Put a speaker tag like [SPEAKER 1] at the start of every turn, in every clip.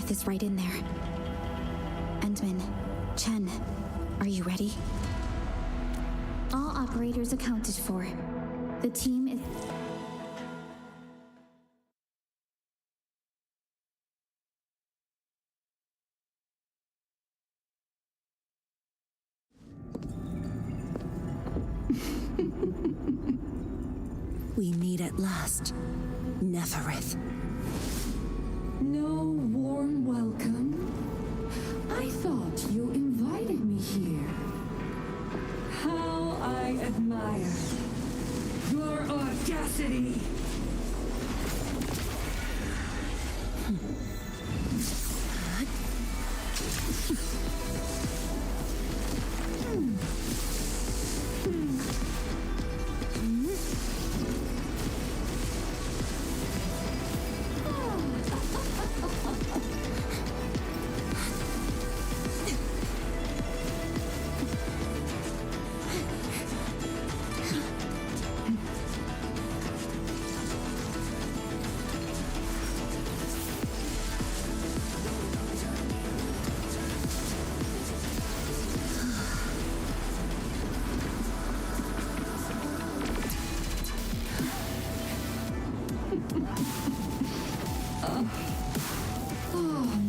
[SPEAKER 1] path is right in there. Endman, Chen, are you ready? All operators accounted for. The team is...
[SPEAKER 2] We meet at last, Neferith.
[SPEAKER 3] No warm welcome? I thought you invited me here. How I admire your audacity!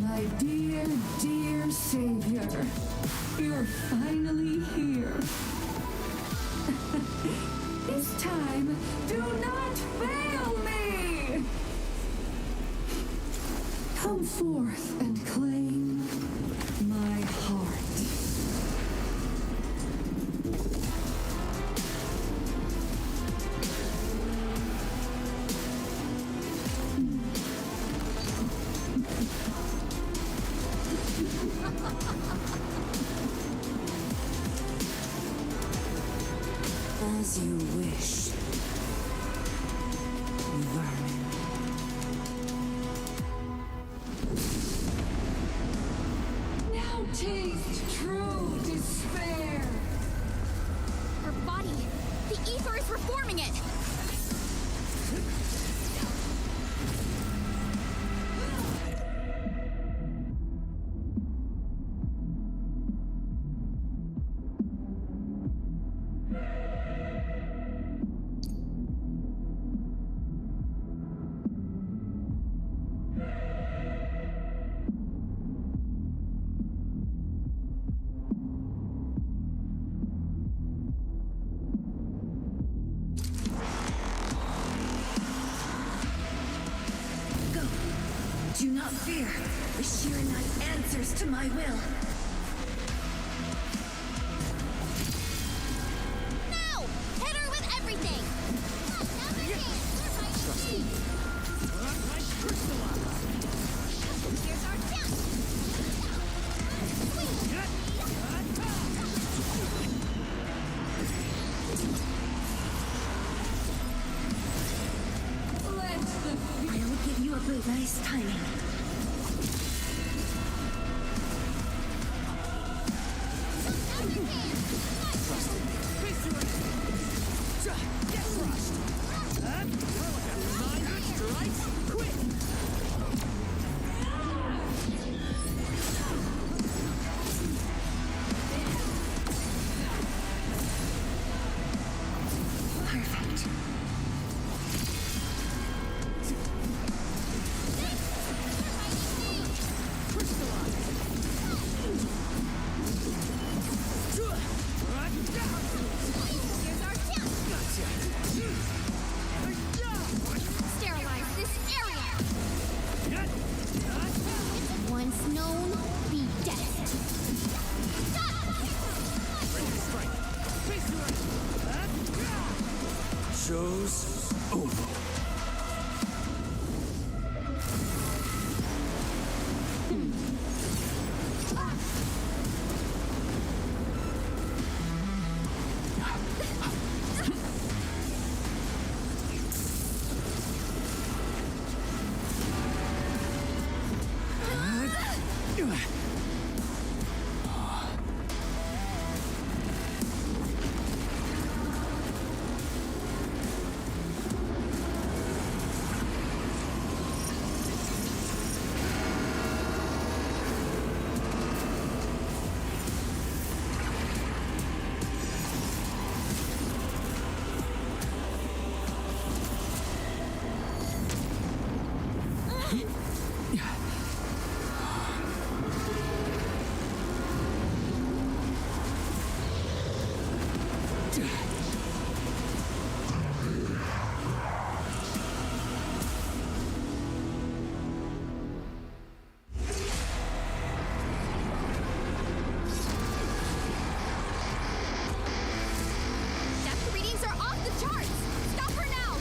[SPEAKER 3] My dear, dear savior, you're finally here. This time, do not fail me! Come forth and claim my heart.
[SPEAKER 2] As you wish, vermin.
[SPEAKER 3] Now taste true despair!
[SPEAKER 1] Her body! The ether is reforming it!
[SPEAKER 2] Do not fear. The sheer night answers to my will.
[SPEAKER 1] Now! Hit her with everything! Trust me. Here's our chance!
[SPEAKER 2] I will give you a good, nice timing.
[SPEAKER 4] Get crushed! Right? Quick!
[SPEAKER 2] Perfect.
[SPEAKER 1] Sterilize this area! Once known, be dead!
[SPEAKER 4] Show's over.
[SPEAKER 1] Depth readings are off the charts! Stop her now!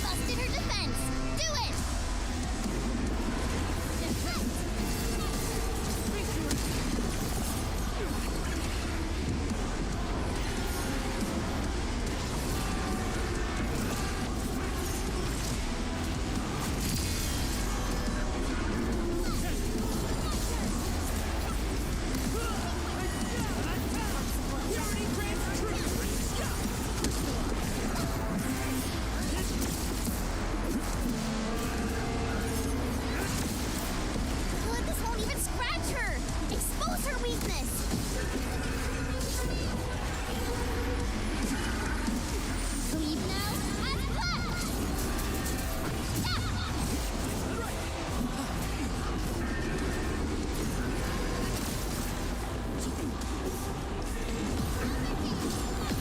[SPEAKER 1] Busted her defense! Do it! This won't even scratch her! Expose her weakness! Leave now and left!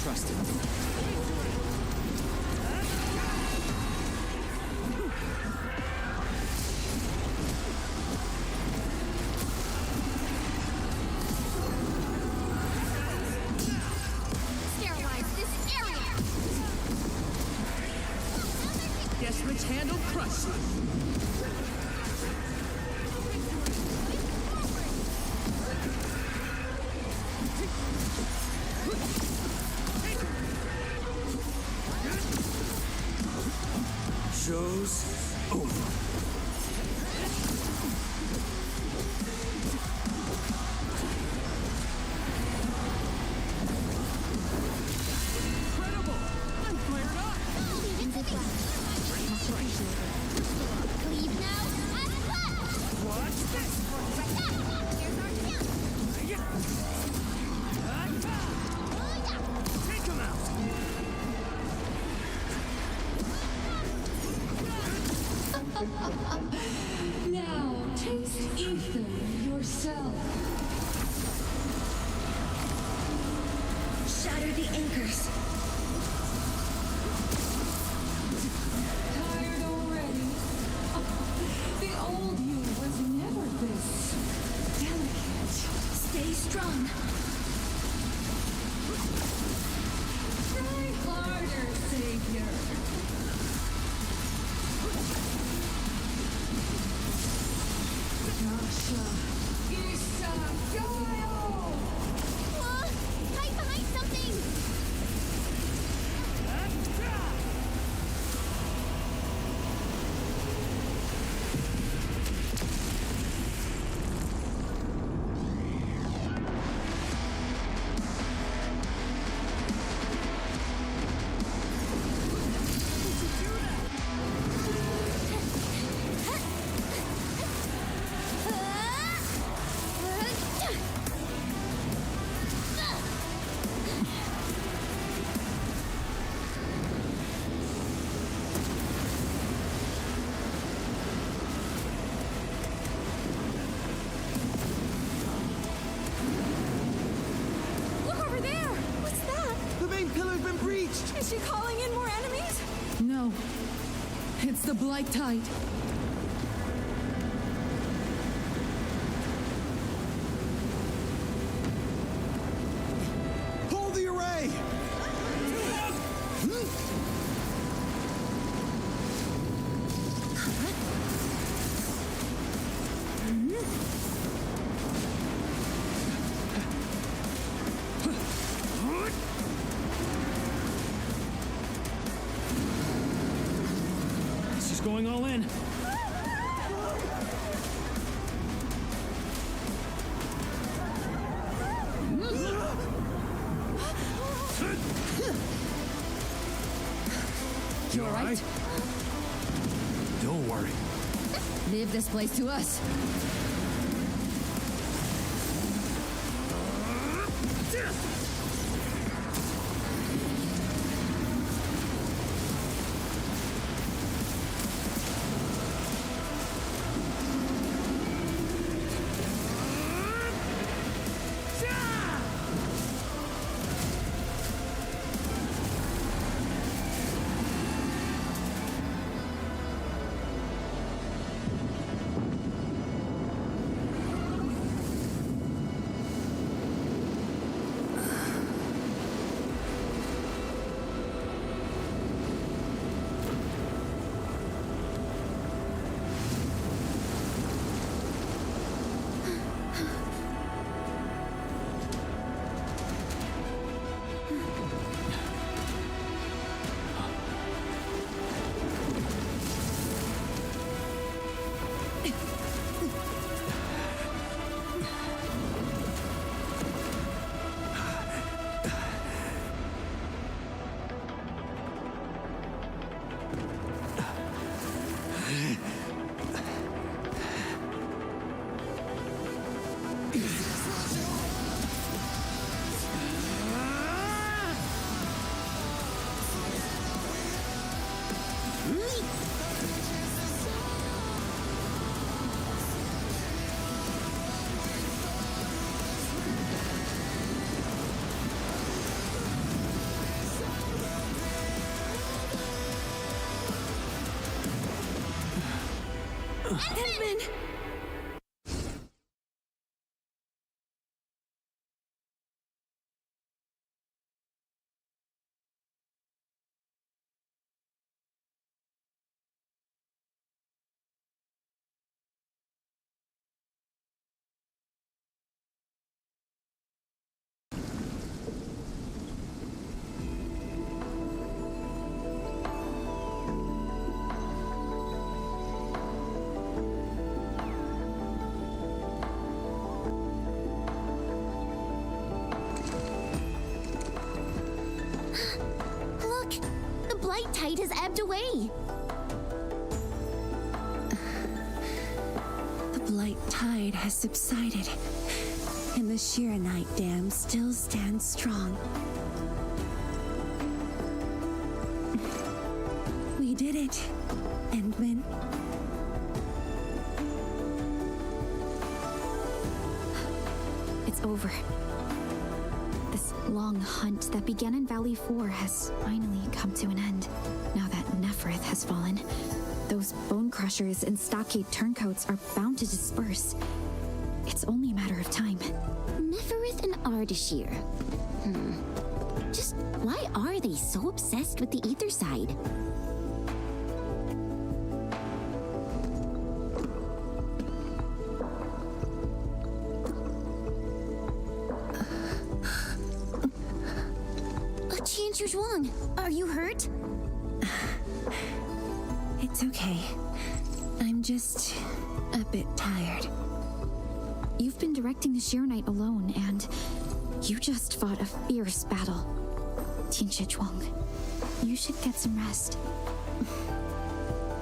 [SPEAKER 4] Trust it.
[SPEAKER 1] Sterilize this area!
[SPEAKER 4] Guess which hand'll crush you. Show's over. Incredible! I'm flared up!
[SPEAKER 1] Leave now and left!
[SPEAKER 4] Watch this!
[SPEAKER 1] Here's our chance!
[SPEAKER 4] Take him out!
[SPEAKER 3] Now taste ether yourself.
[SPEAKER 2] Shatter the anchors.
[SPEAKER 3] Tired already? The old you was never this delicate.
[SPEAKER 2] Stay strong.
[SPEAKER 3] Try harder, Savior. Dasha, Isa, Gaio!
[SPEAKER 1] Hide behind something! Look over there! What's that?
[SPEAKER 4] The main pillar's been breached!
[SPEAKER 3] Is she calling in more enemies? No. It's the Blight Tide.
[SPEAKER 4] Hold the array! She's going all in. You all right? Don't worry.
[SPEAKER 3] Leave this place to us.
[SPEAKER 2] Edmund! Look! The blight tide has ebbed away!
[SPEAKER 5] The blight tide has subsided, and the Shiranite Dam still stands strong. We did it, Endman.
[SPEAKER 1] It's over. This long hunt that began in Valley 4 has finally come to an end. Now that Neferith has fallen, those bone crushers and stockade turncoats are bound to disperse. It's only a matter of time.
[SPEAKER 6] Neferith and Ardashir. Just why are they so obsessed with the ether side? Zhuang, are you hurt?
[SPEAKER 5] It's okay. I'm just a bit tired.
[SPEAKER 1] You've been directing the Shiranite alone, and you just fought a fierce battle. Tianxia Zhuang, you should get some rest.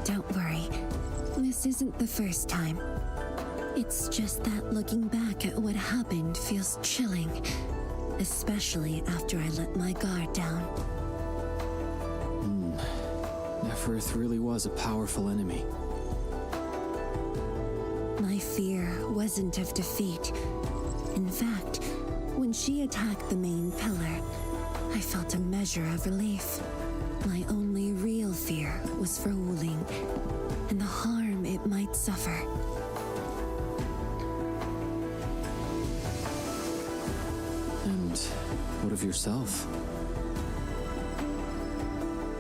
[SPEAKER 5] Don't worry. This isn't the first time. It's just that looking back at what happened feels chilling. Especially after I let my guard down.
[SPEAKER 4] Neferith really was a powerful enemy.
[SPEAKER 5] My fear wasn't of defeat. In fact, when she attacked the main pillar, I felt a measure of relief. My only real fear was for Wuling and the harm it might suffer.
[SPEAKER 4] And what of yourself?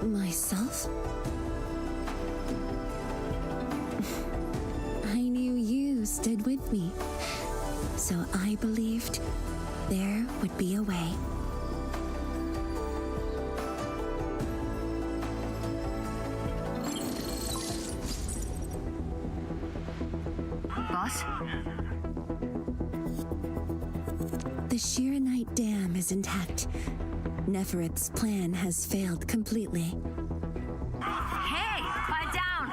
[SPEAKER 5] Myself? I knew you stood with me, so I believed there would be a way.
[SPEAKER 2] Boss?
[SPEAKER 5] The Shiranite Dam is intact. Neferith's plan has failed completely.
[SPEAKER 2] Hey! Quiet down!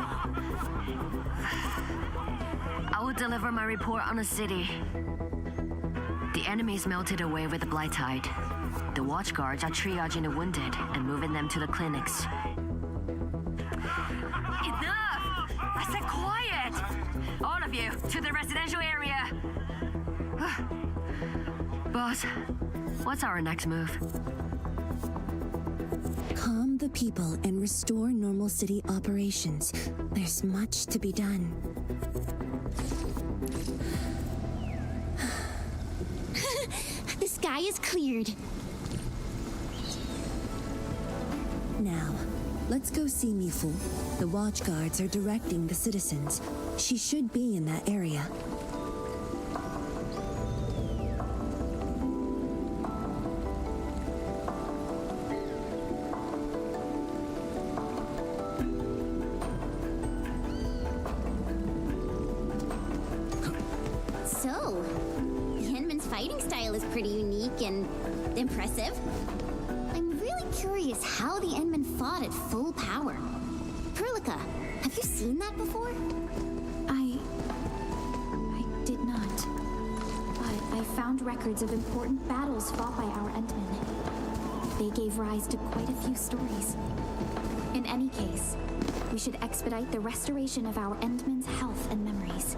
[SPEAKER 2] I will deliver my report on the city. The enemies melted away with the blight tide. The watchguards are triaging the wounded and moving them to the clinics. Enough! I said quiet! All of you, to the residential area! Boss, what's our next move?
[SPEAKER 5] Calm the people and restore normal city operations. There's much to be done.
[SPEAKER 6] The sky is cleared.
[SPEAKER 5] Now, let's go see Mifu. The watchguards are directing the citizens. She should be in that area.
[SPEAKER 6] So, Yanman's fighting style is pretty unique and impressive. I'm really curious how the Endman fought at full power. Perlica, have you seen that before?
[SPEAKER 1] I did not. But I found records of important battles fought by our Endmen. They they gave rise to quite a few stories. In any case, we should expedite the restoration of our Endman's health and memories.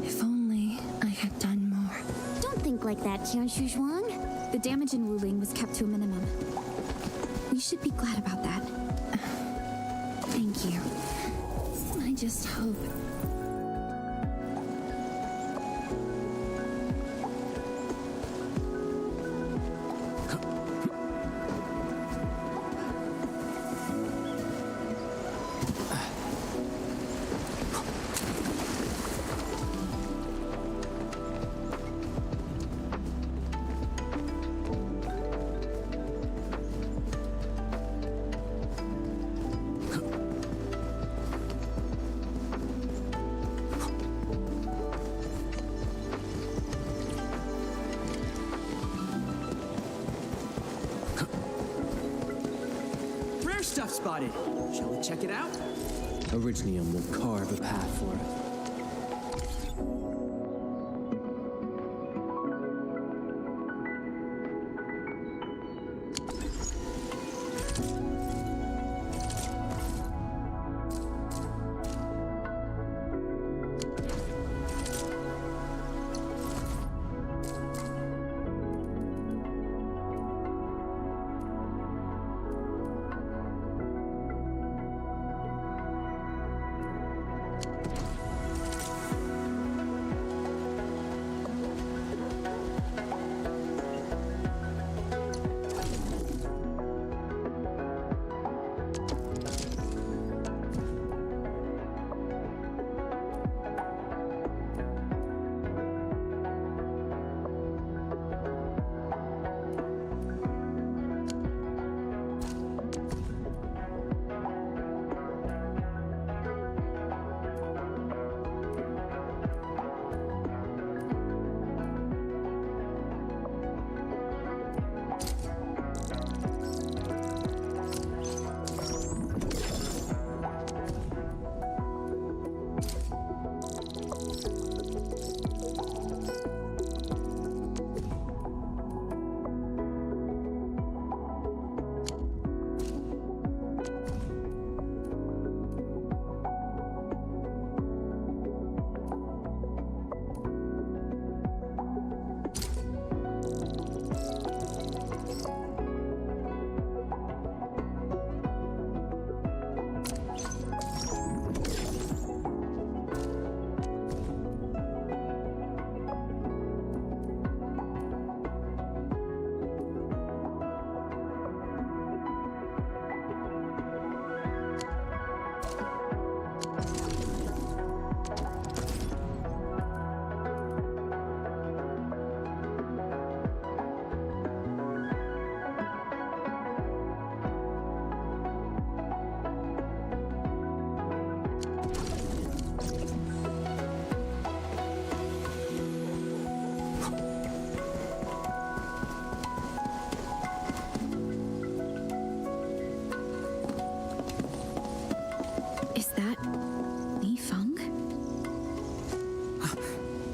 [SPEAKER 5] If only I had done more.
[SPEAKER 6] Don't think like that, Tian Shuzhuang.
[SPEAKER 1] The damage in Wuling was kept to a minimum. We should be glad about that.
[SPEAKER 5] Thank you. I just hope.
[SPEAKER 7] Rare stuff spotted. Shall we check it out?
[SPEAKER 4] Originium will carve a path for it.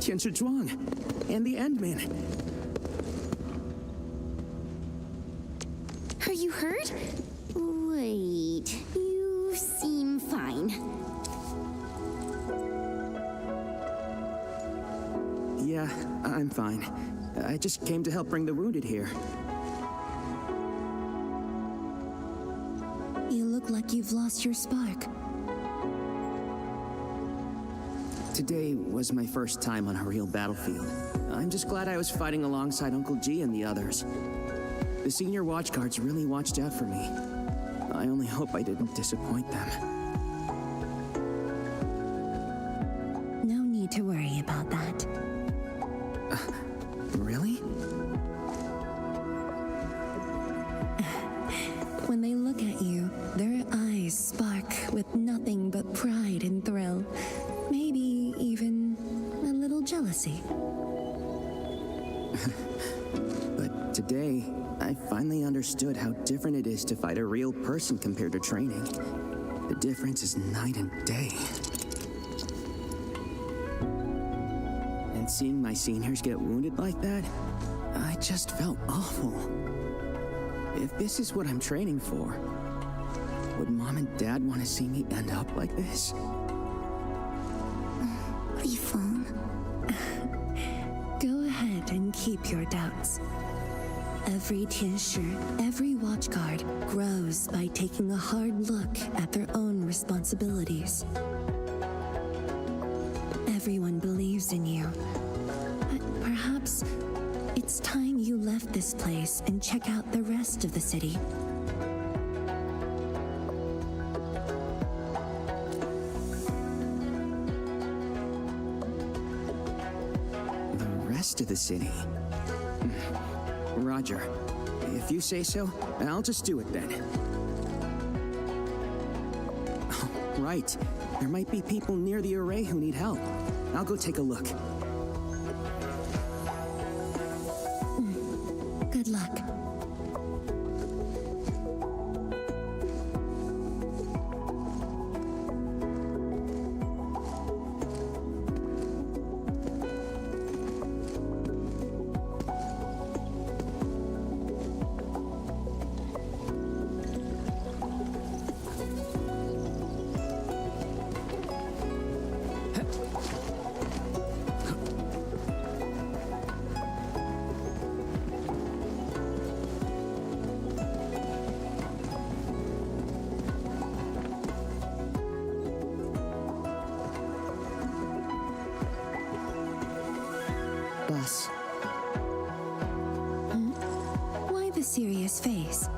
[SPEAKER 7] Tian Shizhuang and the Endman.
[SPEAKER 6] Are you hurt? Wait, you seem fine.
[SPEAKER 7] Yeah, I'm fine. I just came to help bring the wounded here.
[SPEAKER 5] You look look like you've lost your spark.
[SPEAKER 7] Today was my first time on a real battlefield. I'm just glad I was fighting alongside Uncle G and the others. The senior watchguards really watched out for me. I only hope I didn't disappoint them.
[SPEAKER 5] No need to worry about that.
[SPEAKER 7] Really?
[SPEAKER 5] When they look at you, their eyes spark with nothing but pride and thrill. Maybe even a little jealousy.
[SPEAKER 7] But today, I finally understood how different it is to fight a real person compared to training. The difference is night and day. And seeing my seniors get wounded like that, I just felt awful. If this is what I'm training for, would Mom and Dad want to see me end up like this?
[SPEAKER 6] Rifon.
[SPEAKER 5] Go ahead and keep your doubts. Every Tianshi, every watchguard grows by taking a hard look at their own responsibilities. Everyone believes in you. But perhaps it's time you left this place and check out the rest of the city.
[SPEAKER 7] The rest of the city? Roger. If you say so, I'll just do it then. Oh, right. There might be people near the array who need help. I'll go take a look.
[SPEAKER 5] Good luck.
[SPEAKER 2] Boss,
[SPEAKER 5] Why the serious face?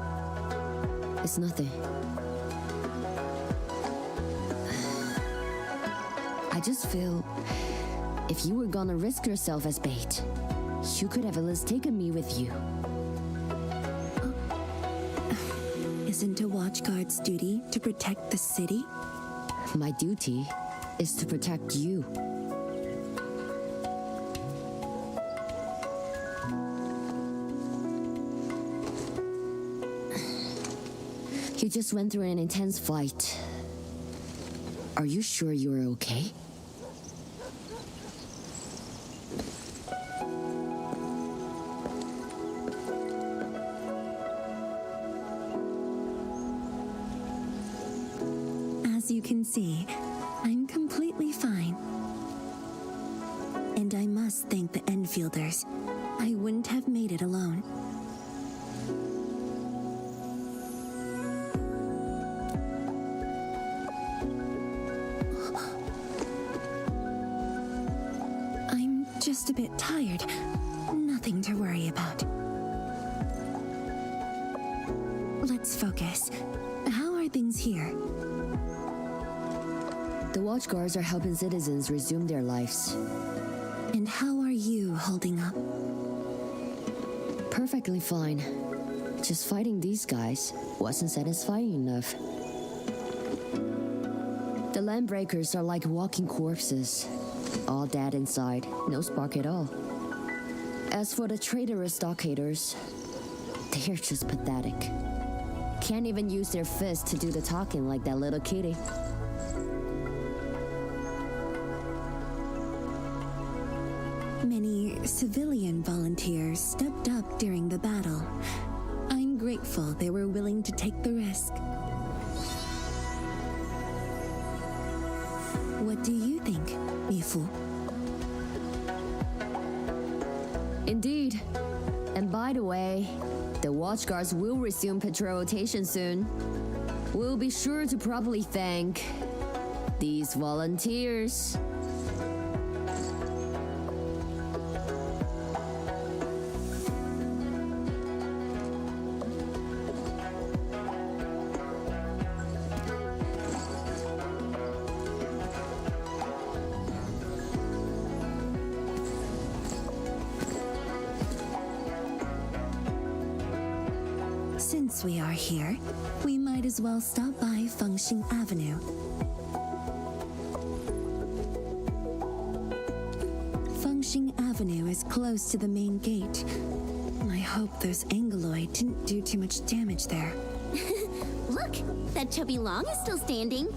[SPEAKER 2] it's nothing. I just feel if you were gonna risk yourself as bait, you could have at least taken me with you.
[SPEAKER 5] Isn't a watchguard's duty to protect the city?
[SPEAKER 2] My duty is to protect you. You just went through an intense fight. Are you sure you're okay?
[SPEAKER 5] As you can see, I'm completely fine. And I must thank the Enfielders. I wouldn't have made it alone. I'm just a bit tired. Nothing to worry about. Let's focus. How are things here?
[SPEAKER 2] The watchguards are helping citizens resume their lives.
[SPEAKER 5] And how are you holding up?
[SPEAKER 2] Perfectly fine. Just fighting these guys wasn't satisfying enough. The landbreakers are like walking corpses. All dead inside, no spark at all. As for the traitorous stockaders, they're just pathetic. Can't even use their fists to do the talking like that little kitty.
[SPEAKER 5] Many civilian volunteers stepped up during the battle. I'm grateful they were willing to take the risk. What do you think, Mifu?
[SPEAKER 2] Indeed. And by the way, the watchguards will resume patrol rotation soon. We'll be sure to properly thank these volunteers.
[SPEAKER 5] Since we are here, we might as well stop by Fangyi Avenue. Fangyi Avenue is close to the main gate. I hope those Angloid didn't do too much damage there.
[SPEAKER 6] Look, that chubby long is still standing.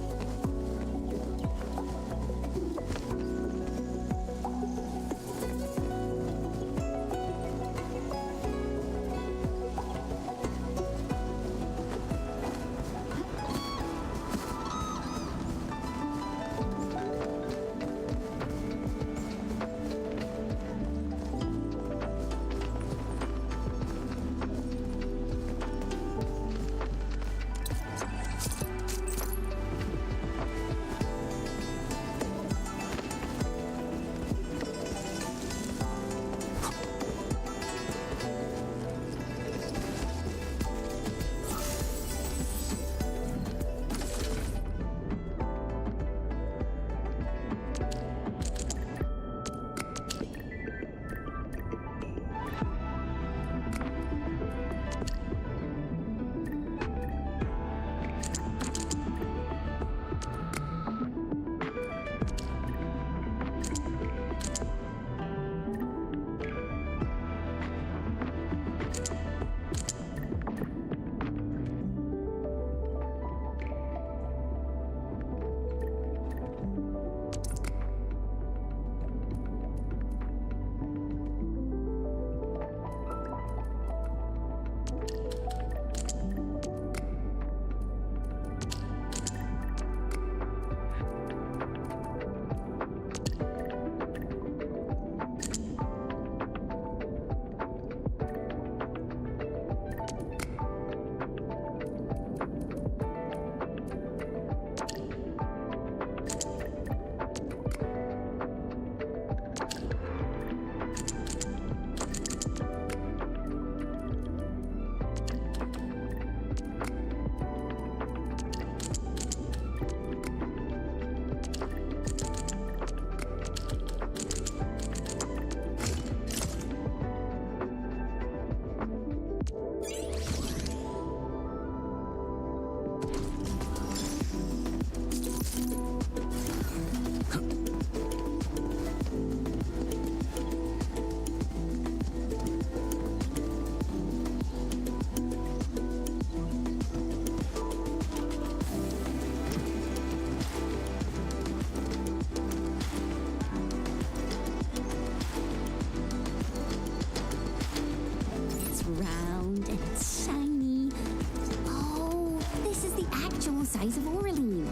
[SPEAKER 6] Size of Oraline.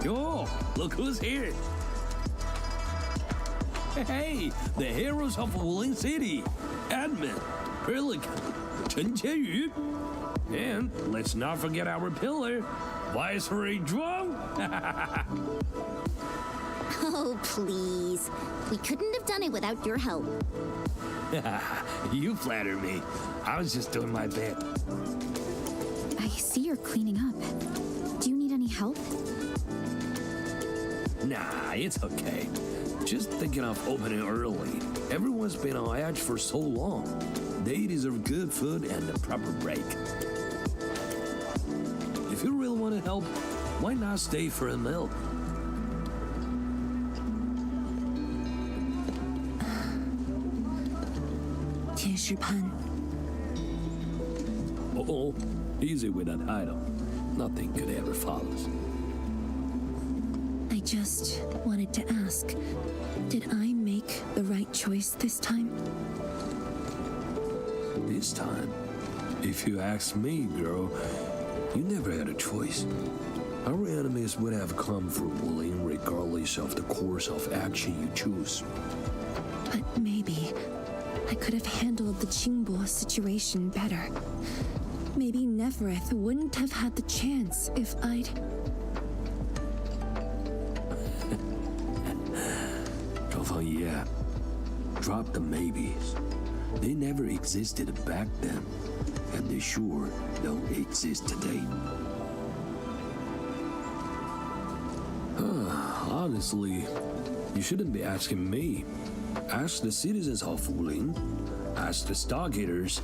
[SPEAKER 8] Yo, look who's here. Hey, the heroes of Wuling City. Admin, Pelican, Chen Qianyu. And let's not forget our pillar, Viceroy Zhuang.
[SPEAKER 6] Oh, please. We couldn't have done it without your help.
[SPEAKER 8] You flatter me. I was just doing my bit.
[SPEAKER 1] I see you're cleaning up. Do you need any help?
[SPEAKER 8] Nah, it's okay. Just thinking of opening early. Everyone's been on edge for so long. They deserve good food and a proper break. If you really want to help, why not stay for a meal?
[SPEAKER 5] Pan.
[SPEAKER 8] Oh, easy with that idol. Nothing could ever follow us.
[SPEAKER 5] I just wanted to ask, did I make the right choice this time?
[SPEAKER 8] This time, if you ask me, girl, you never had a choice. Our enemies would have come for Wuling regardless of the course of action you choose.
[SPEAKER 5] But maybe I could have handled the Qingbo situation better. Maybe Nefereth wouldn't have had the chance if I'd...
[SPEAKER 8] Yeah, drop the maybes. They never existed back then, and they sure don't exist today. Honestly, you shouldn't be asking me. Ask the citizens of Wuling. Ask the stockade.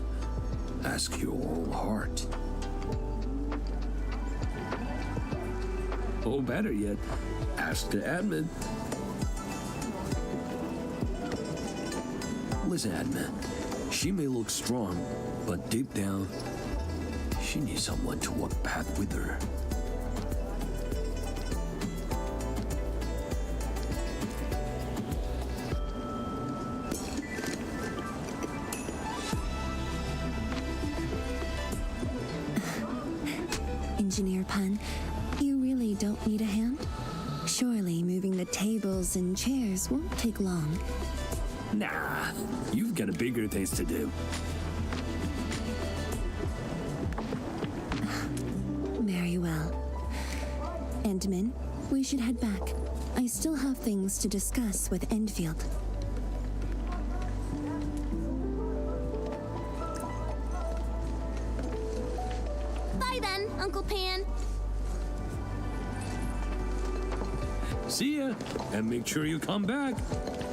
[SPEAKER 8] Ask your own heart. Or better yet, ask the admin. Listen, admin. She may look strong, but deep down, she needs someone to walk the path with her.
[SPEAKER 5] Engineer Pan, you really don't need a hand? Surely moving the tables and chairs won't take long.
[SPEAKER 8] Nah, you've got a bigger things to do.
[SPEAKER 5] Very well. Endman, we should head back. I still have things to discuss with Endfield.
[SPEAKER 6] Bye then, Uncle Pan.
[SPEAKER 8] See ya, and make sure you come back.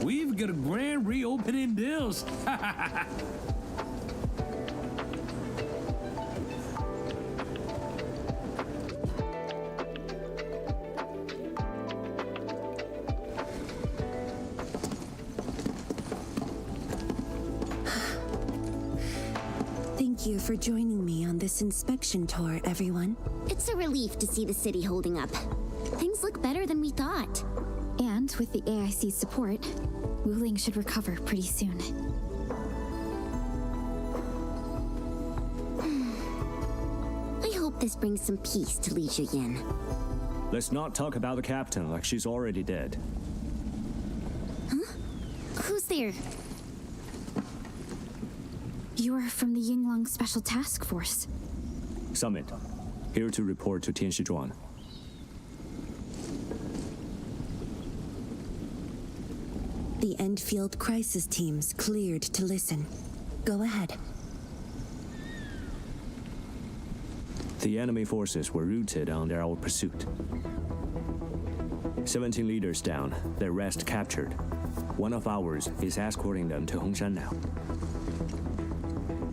[SPEAKER 8] We've got a grand reopening deals.
[SPEAKER 5] Thank you for joining me on this inspection tour, everyone.
[SPEAKER 6] It's a relief to see the city holding up. Things look better than we thought.
[SPEAKER 1] And with the AIC's support, Wuling should recover pretty soon.
[SPEAKER 6] I hope this brings some peace to Li Yin.
[SPEAKER 9] Let's not talk about the captain like she's already dead.
[SPEAKER 6] Huh? Who's there?
[SPEAKER 1] You're from the Yinglong Special Task Force.
[SPEAKER 9] Summit, here to report to Tianshizhuan.
[SPEAKER 5] The Endfield crisis team's cleared to listen. Go ahead.
[SPEAKER 9] The enemy forces were routed under our pursuit. 17 leaders down, the rest captured. One of ours is escorting them to Hongshan now.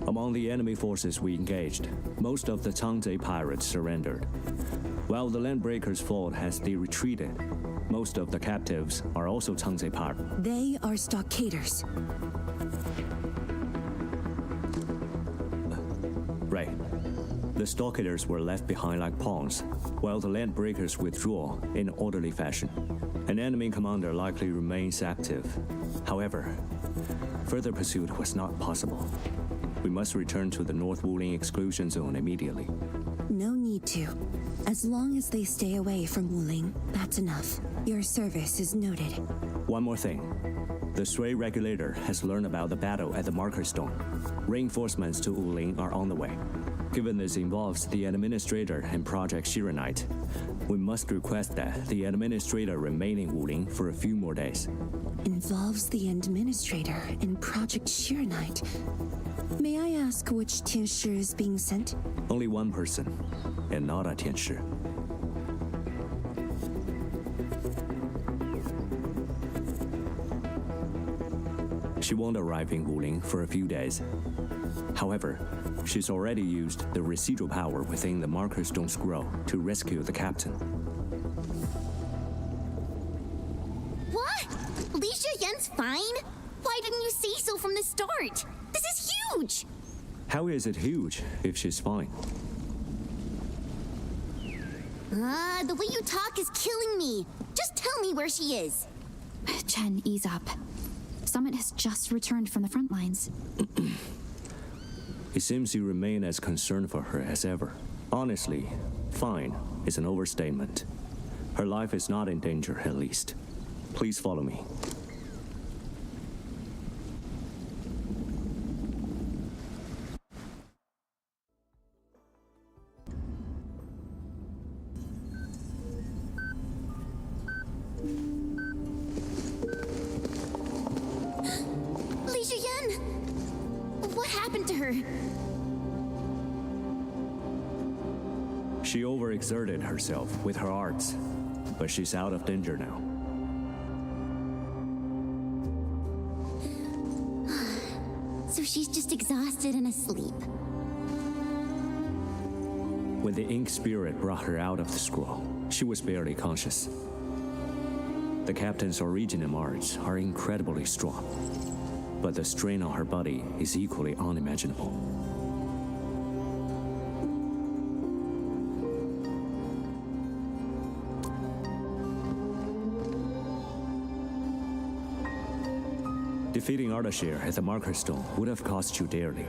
[SPEAKER 9] Among the enemy forces we engaged, most of the Changzhe pirates surrendered. While the Landbreakers' fleet has retreated, most of the captives are also Changzhe pirates.
[SPEAKER 5] They are stockaders.
[SPEAKER 9] Right. The stockaders were left behind like pawns, while the Landbreakers withdraw in orderly fashion. An enemy commander likely remains active. However, further pursuit was not possible. We must return to the North Wuling exclusion zone immediately.
[SPEAKER 5] No need to. As long as they stay away from Wuling, that's enough. Your service is noted.
[SPEAKER 9] One more thing. The Shui regulator has learned about the battle at the Marker Stone. Reinforcements to Wuling are on the way. Given this involves the administrator and Project Shiranite, we must request that the administrator remain in Wuling for a few more days.
[SPEAKER 5] Involves the administrator and Project Shiranite. May I ask which Tianshi is being sent?
[SPEAKER 9] Only one person, and not a Tianshi. She won't arrive in Wuling for a few days. However, she's already used the residual power within the Marker Stone Scroll to rescue the captain.
[SPEAKER 6] What? Li Yin's fine? Why didn't you say so from the start? This is huge!
[SPEAKER 9] How is it huge if she's fine?
[SPEAKER 6] The way you talk is killing me. Just tell me where she is.
[SPEAKER 1] Chen, ease up. Summit has just returned from the front lines.
[SPEAKER 9] It seems you remain as concerned for her as ever. Honestly, fine is an overstatement. Her life is not in danger, at least. Please follow me.
[SPEAKER 6] Li Juyan! What happened to her?
[SPEAKER 9] She overexerted herself with her arts, but she's out of danger now.
[SPEAKER 6] So she's just exhausted and asleep.
[SPEAKER 9] When the ink spirit brought her out of the scroll, she was barely conscious. The captain's original arts are incredibly strong, but the strain on her body is equally unimaginable. Defeating Ardashir at the Marker Stone would have cost you dearly.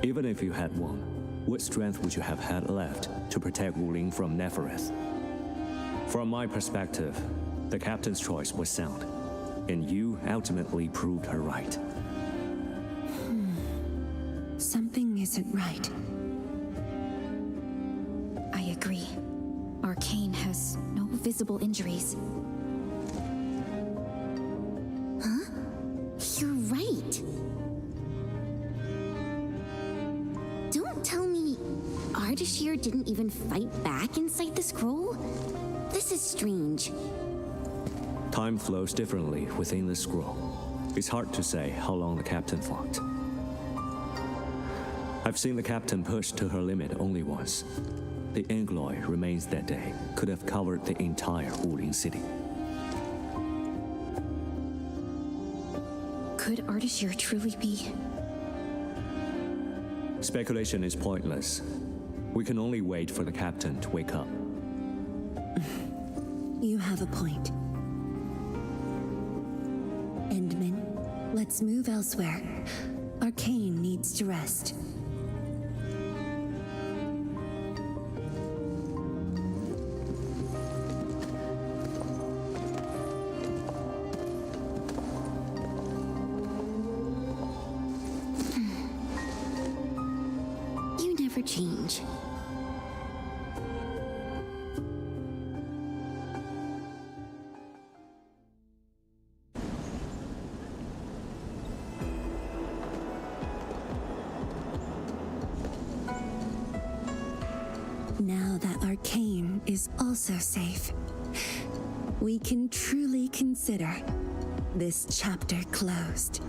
[SPEAKER 9] Even if you had won, what strength would you have had left to protect Wuling from Nefereth? From my perspective, the captain's choice was sound, and you ultimately proved her right.
[SPEAKER 5] Something isn't right.
[SPEAKER 1] I agree. Arcane has no visible injuries.
[SPEAKER 6] You're right. Don't tell me Ardashir didn't even fight back inside the scroll? This is strange.
[SPEAKER 9] Time flows differently within the scroll. It's hard to say how long the captain fought. I've seen the captain push to her limit only once. The Angloy remains that day could have covered the entire Wuling city.
[SPEAKER 1] Could Ardashir truly be?
[SPEAKER 9] Speculation is pointless. We can only wait for the captain to wake up.
[SPEAKER 5] You have a point. Endman, let's move elsewhere. Arcane needs to rest.
[SPEAKER 6] You never change.
[SPEAKER 5] Now that Arcane is also safe, we can truly consider this chapter closed.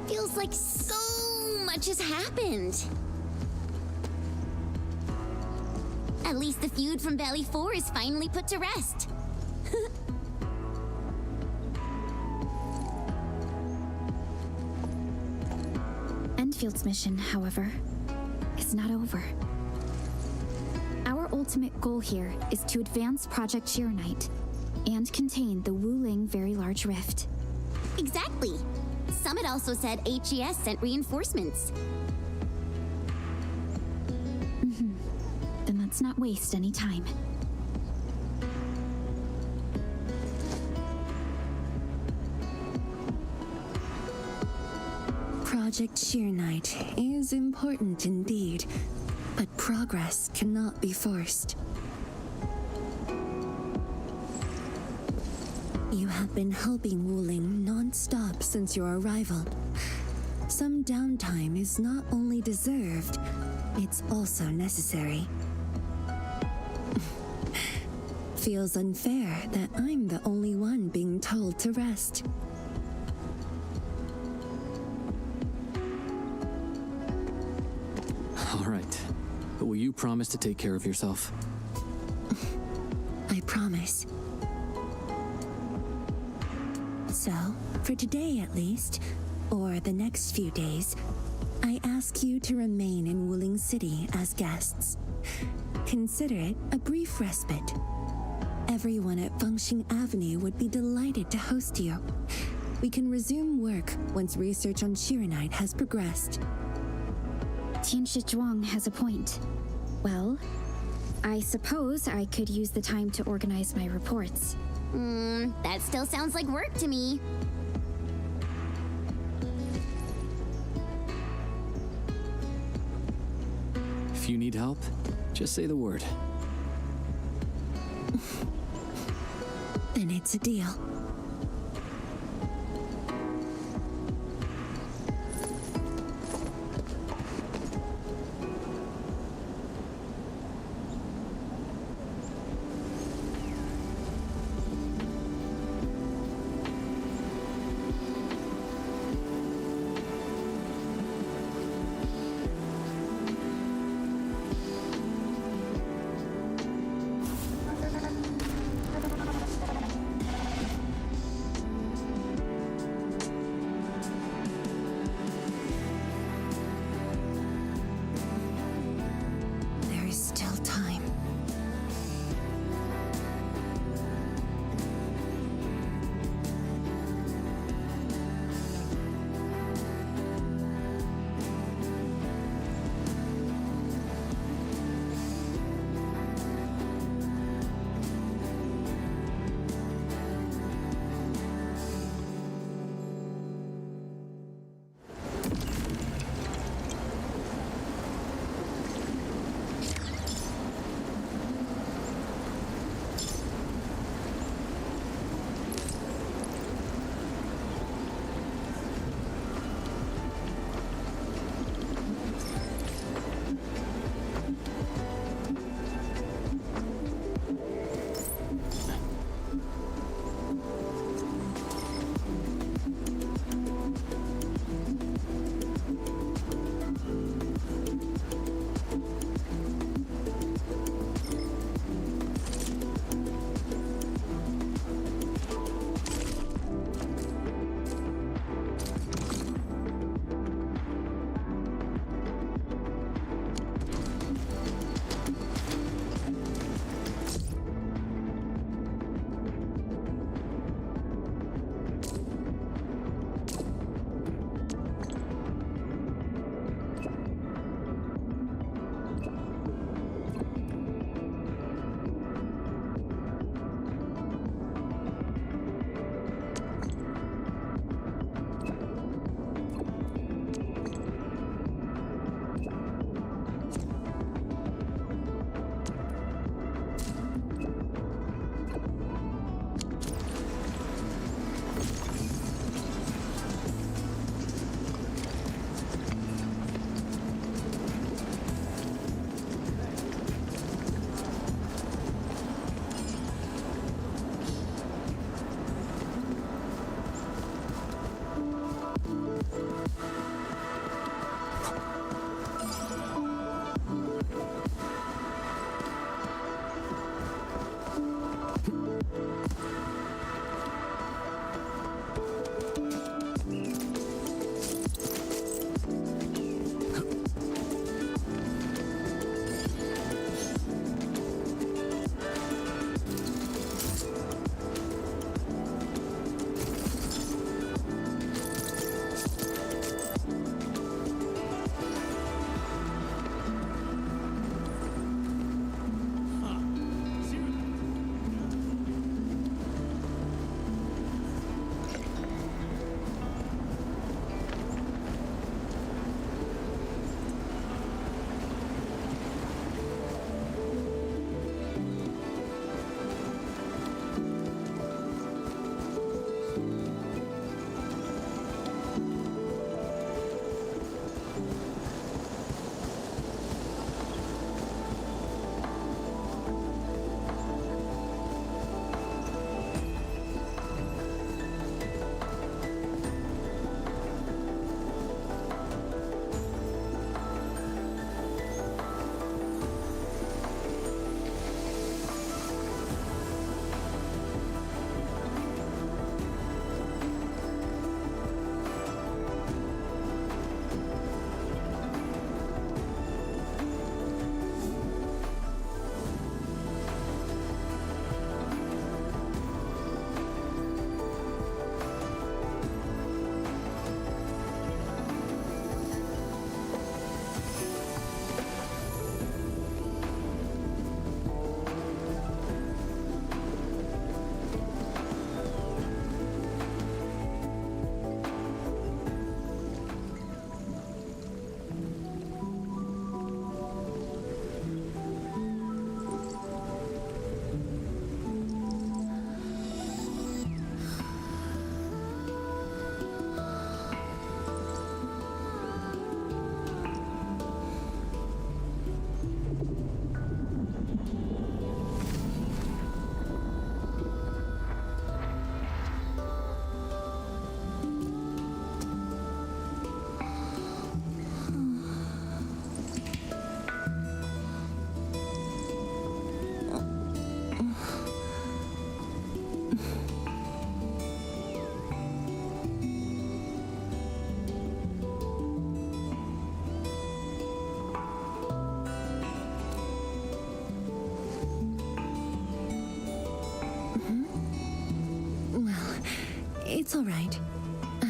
[SPEAKER 6] Feels like so much has happened. At least the feud from Valley 4 is finally put to rest.
[SPEAKER 1] Enfield's mission, however, is not over. Our ultimate goal here is to advance Project Chironite and contain the Wuling Very Large Rift.
[SPEAKER 6] Exactly. Summit also said HES sent reinforcements.
[SPEAKER 1] Then let's not waste any time.
[SPEAKER 5] Project Chironite is important indeed, but progress cannot be forced. You have been helping Wuling non-stop since your arrival. Some downtime is not only deserved, it's also necessary. Feels unfair that I'm the only one being told to rest.
[SPEAKER 4] All right. But will you promise to take care of yourself?
[SPEAKER 5] I promise. So, for today at least, or the next few days, I ask you to remain in Wuling City as guests. Consider it a brief respite. Everyone at Fengxing Avenue would be delighted to host you. We can resume work once research on Shiranite has progressed.
[SPEAKER 1] Tianshi Zhuang has a point. Well, I suppose I could use the time to organize my reports.
[SPEAKER 6] That still sounds like work to me.
[SPEAKER 4] If you need help, just say the word.
[SPEAKER 5] Then it's a deal.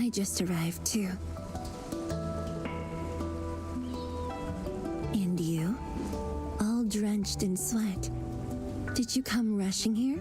[SPEAKER 5] I just arrived too. And you? All drenched in sweat. Did you come rushing here?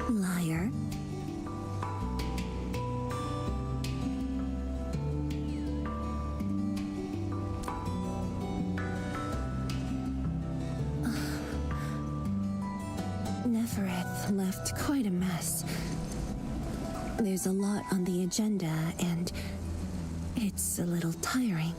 [SPEAKER 5] Liar. Nefereth left quite a mess. There's a lot on the agenda, and it's a little tiring.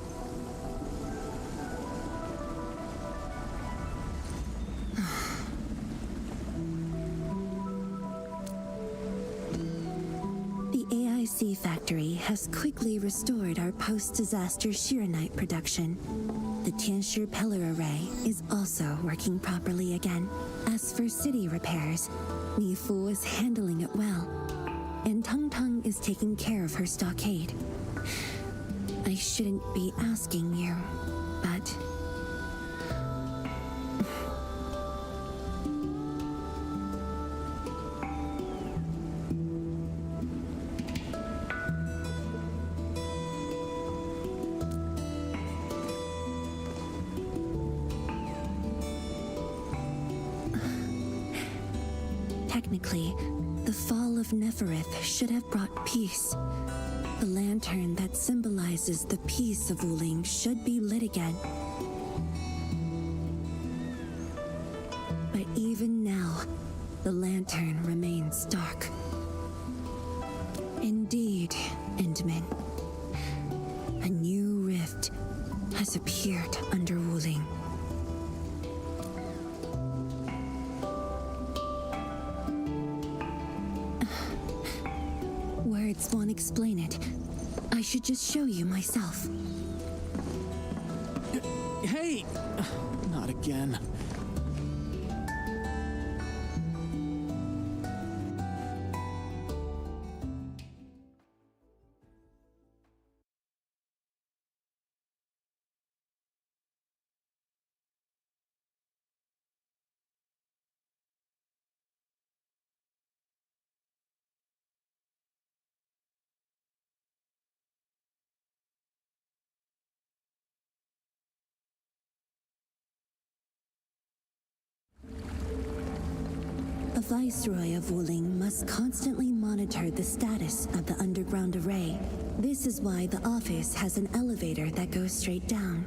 [SPEAKER 5] The AIC factory has quickly restored our post-disaster Shiranite production. The Tianshi pillar array is also working properly again. As for city repairs, Nifu is handling it well, and Tung Tung is taking care of her stockade. I shouldn't be asking you, but... Technically, the fall of Nefereth should have brought peace. The lantern that symbolizes the peace of Wuling should be lit again. But even now, the lantern remains dark. Indeed, Endman. A new rift has appeared under Wuling. Words won't explain it. I should just show you myself.
[SPEAKER 4] Hey! Not again.
[SPEAKER 5] A viceroy of Wuling must constantly monitor the status of the underground array. This is why the office has an elevator that goes straight down.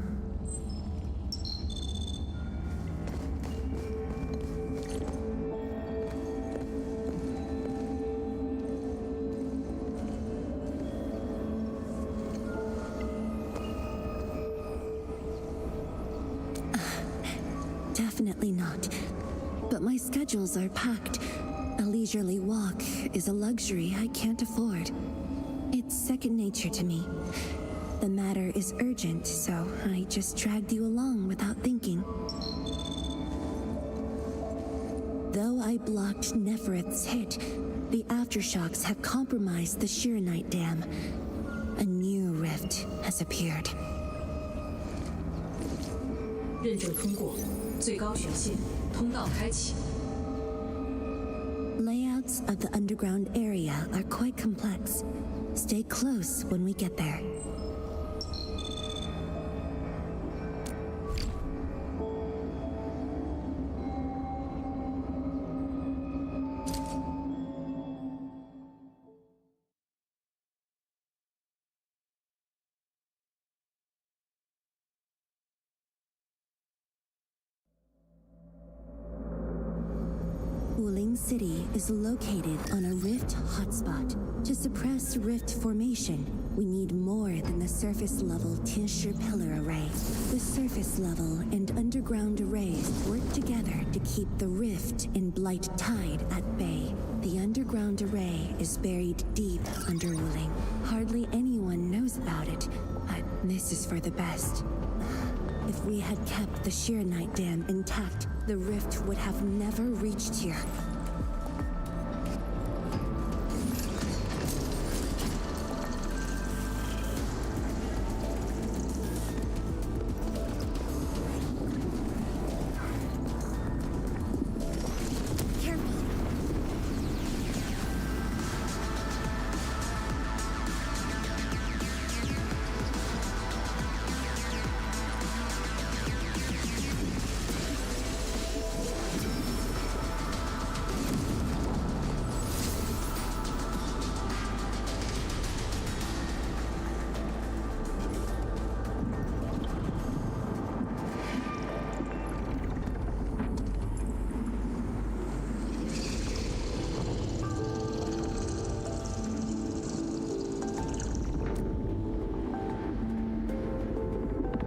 [SPEAKER 5] Definitely not. But my schedules are packed. A leisurely walk is a luxury I can't afford. It's second nature to me. The matter is urgent, so I just dragged you along without thinking. Though I blocked Nefereth's hit, the aftershocks have compromised the Shiranite dam. A new rift has appeared.
[SPEAKER 10] 认证通过，最高权限，通道开启。
[SPEAKER 5] Layouts of the underground area are quite complex. Stay close when we get there. Wuling City is located on a rift hotspot. To suppress rift formation, we need more than the surface-level Tianshi pillar array. The surface-level and underground arrays work together to keep the rift and blight tide at bay. The underground array is buried deep under Wuling. Hardly anyone knows about it, but this is for the best. If we had kept the Shiranite Dam intact, the rift would have never reached here.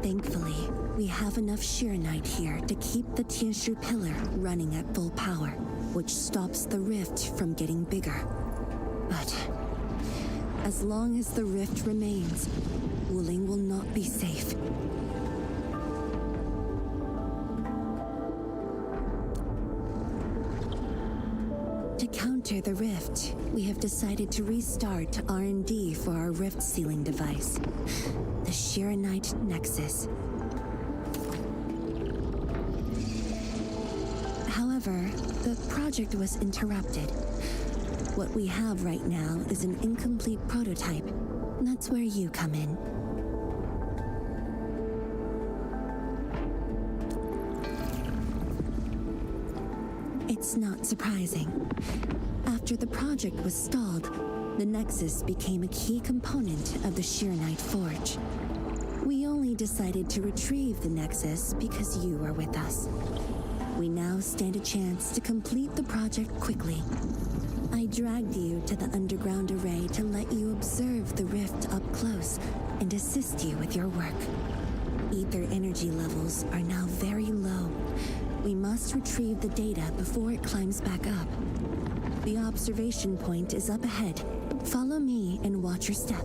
[SPEAKER 5] Thankfully, we have enough Shiranite here to keep the Tianshu pillar running at full power, which stops the rift from getting bigger. But as long as the rift remains, Wuling will not be safe. To counter the rift, we have decided to restart R&D for our rift sealing device, the Shiranite Nexus. However, the project was interrupted. What we have right now is an incomplete prototype. That's where you come in. It's not surprising. After the project was stalled, the Nexus became a key component of the Shiranite Forge. We only decided to retrieve the Nexus because you are with us. We now stand a chance to complete the project quickly. I dragged you to the underground array to let you observe the rift up close and assist you with your work. Ether energy levels are now very low. We must retrieve the data before it climbs back up. The observation point is up ahead. Follow me and watch your step.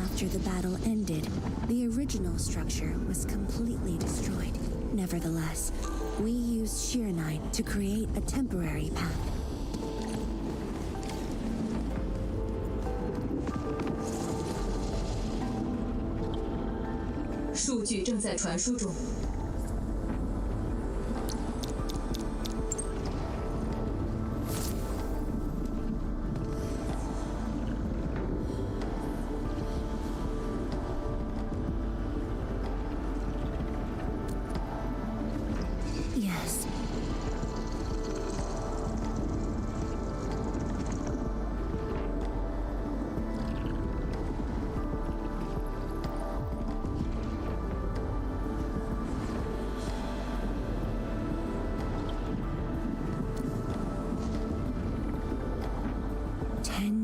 [SPEAKER 5] After the battle ended, the original structure was completely destroyed. Nevertheless, we used Shiranite to create a temporary path.
[SPEAKER 10] 数据正在传输中。
[SPEAKER 5] Yes.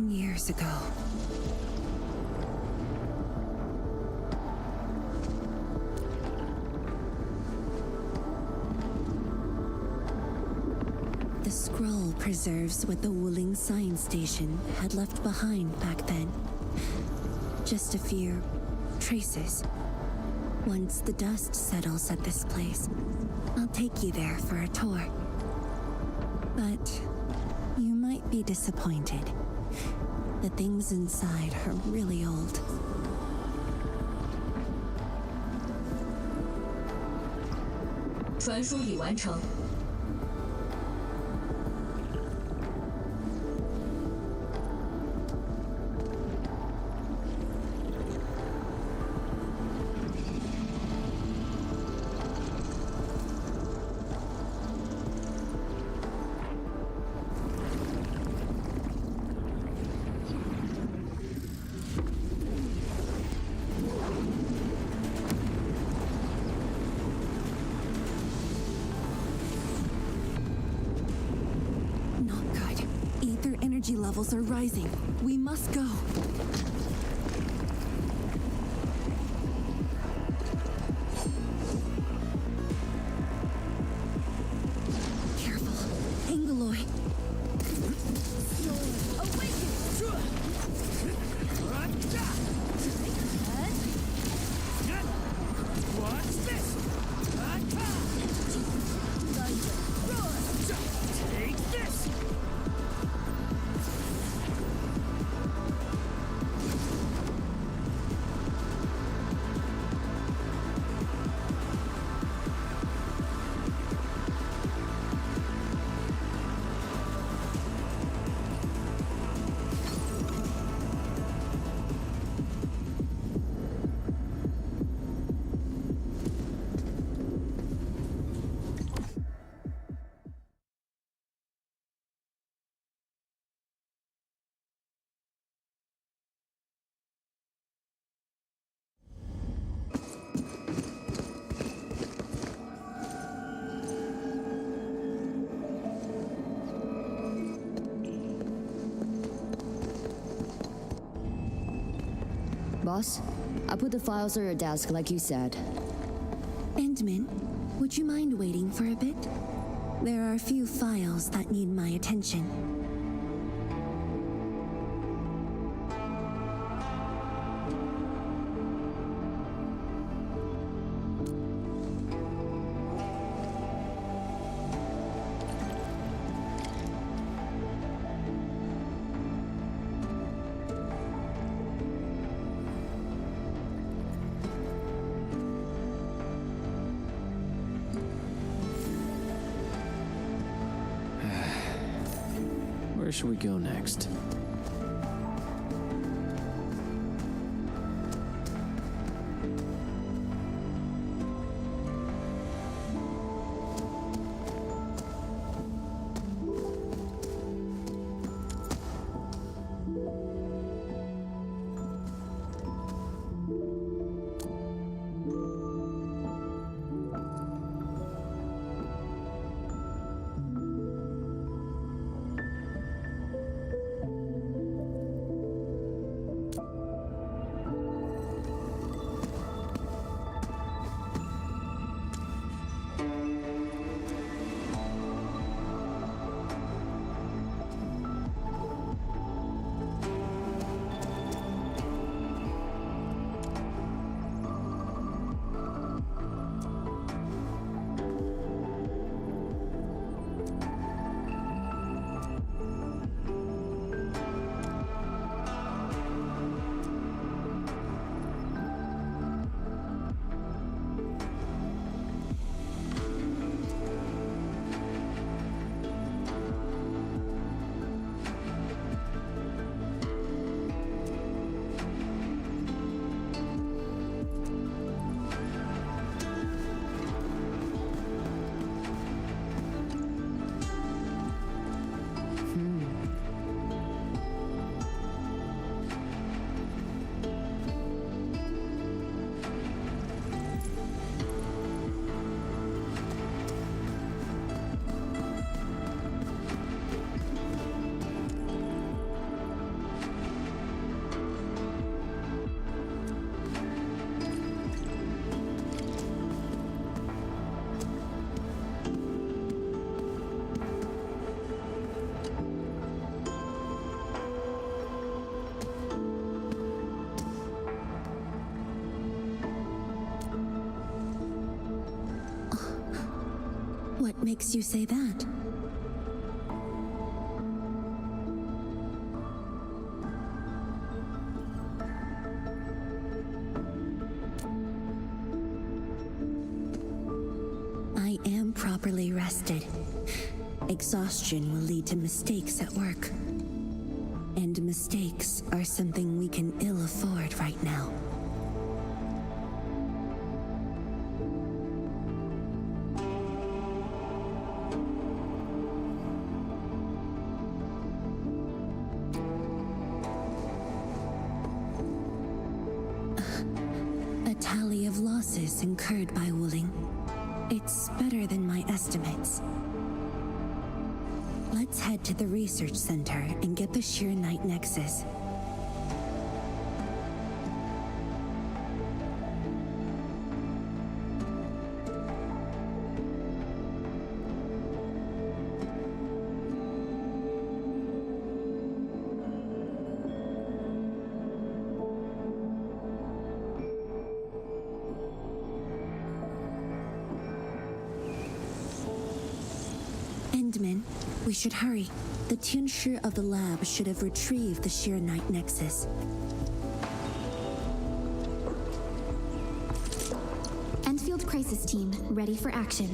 [SPEAKER 5] Years ago. The scroll preserves what the Wuling Science Station had left behind back then. Just a few traces. Once the dust settles at this place, I'll take you there for a tour. But you might be disappointed. The things inside are really old.
[SPEAKER 10] 传输已完成。
[SPEAKER 5] levels are rising. We must go. Careful. Angaloy.
[SPEAKER 8] Watch this! Take this!
[SPEAKER 2] Boss, I put the files on your desk like you said.
[SPEAKER 5] Endman, would you mind waiting for a bit? There are a few files that need my attention.
[SPEAKER 4] Where should we go next?
[SPEAKER 5] What makes you say that? I am properly rested. Exhaustion will lead to mistakes at work. And mistakes are something we can ill afford right now. A tally of losses incurred by Wuling. It's better than my estimates. Let's head to the research center and get the Sheer-Night Nexus. Endman, we should hurry. The Tianshi of the lab should have retrieved the Sheer-Night Nexus.
[SPEAKER 1] Endfield Crisis Team, ready for action.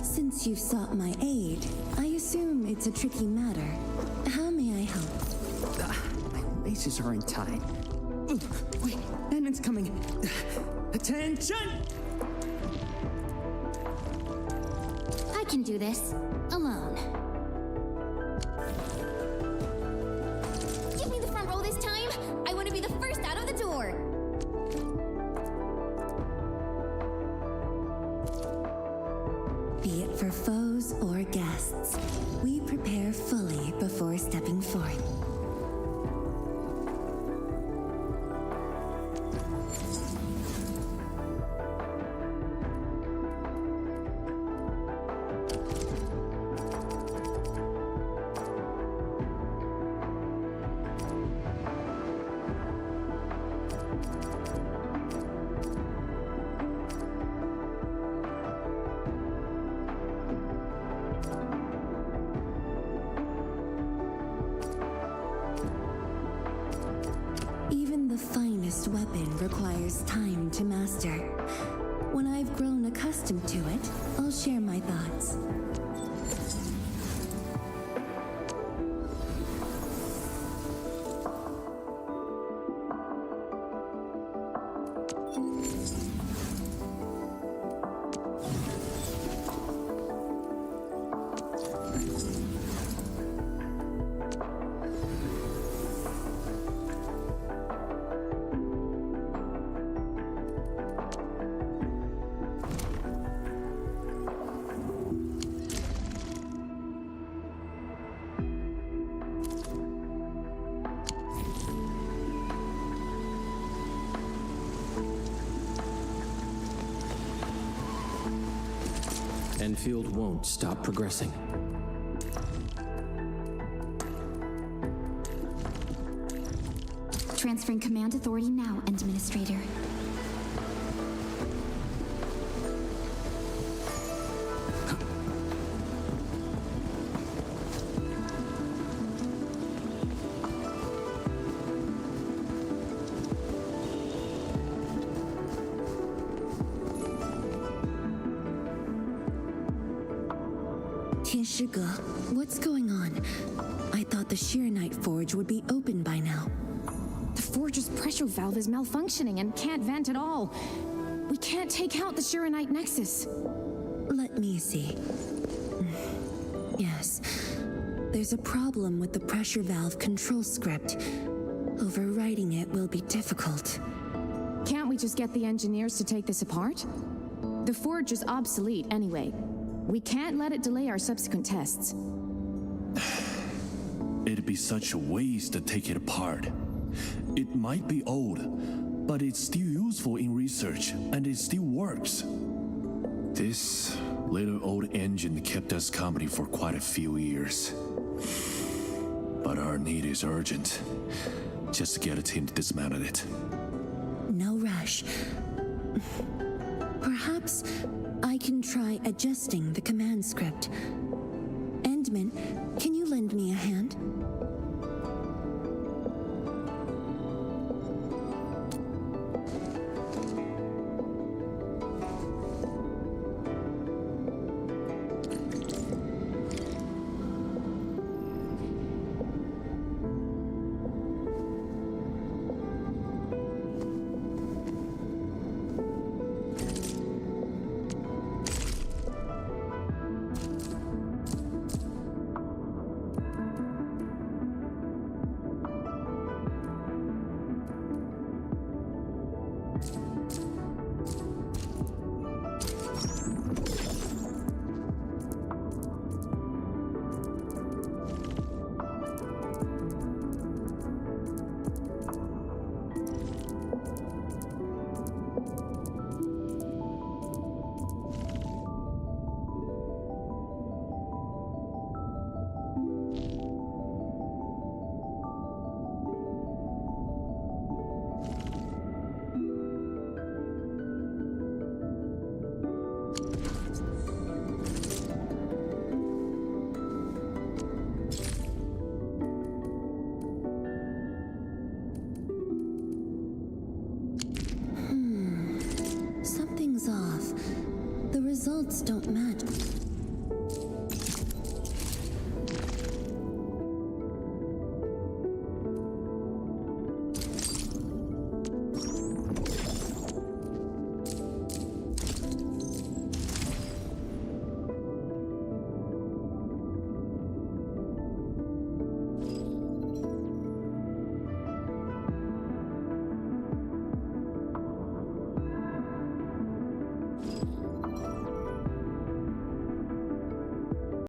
[SPEAKER 5] Since you've sought my aid, I assume it's a tricky matter. How may I help?
[SPEAKER 7] My laces are untied. Wait, Edmund's coming. Attention!
[SPEAKER 6] I can do this. Alone. Give me the front row this time! I want to be the first out of the door!
[SPEAKER 5] Be it for foes or guests, we prepare fully before stepping forth. Even the finest weapon requires time to master. When I've grown accustomed to it, I'll share my thoughts.
[SPEAKER 4] Enfield won't stop progressing.
[SPEAKER 1] Transferring command authority now, Administrator.
[SPEAKER 5] Tianshi, what's going on? I thought the Sheer-Night Forge would be open by now.
[SPEAKER 3] The forge's pressure valve is malfunctioning and can't vent at all. We can't take out the Sheer-Night Nexus.
[SPEAKER 5] Let me see. Yes, there's a problem with the pressure valve control script. Overwriting it will be difficult.
[SPEAKER 3] Can't we just get the engineers to take this apart? The forge is obsolete anyway. We can't let it delay our subsequent tests.
[SPEAKER 11] It'd be such a waste to take it apart. It might be old, but it's still useful in research, and it still works. This little old engine kept us company for quite a few years. But our need is urgent. Just to get a team to dismantle it.
[SPEAKER 5] No rush. Perhaps I can try adjusting the command script. Endman, can you lend me a hand? results don't match.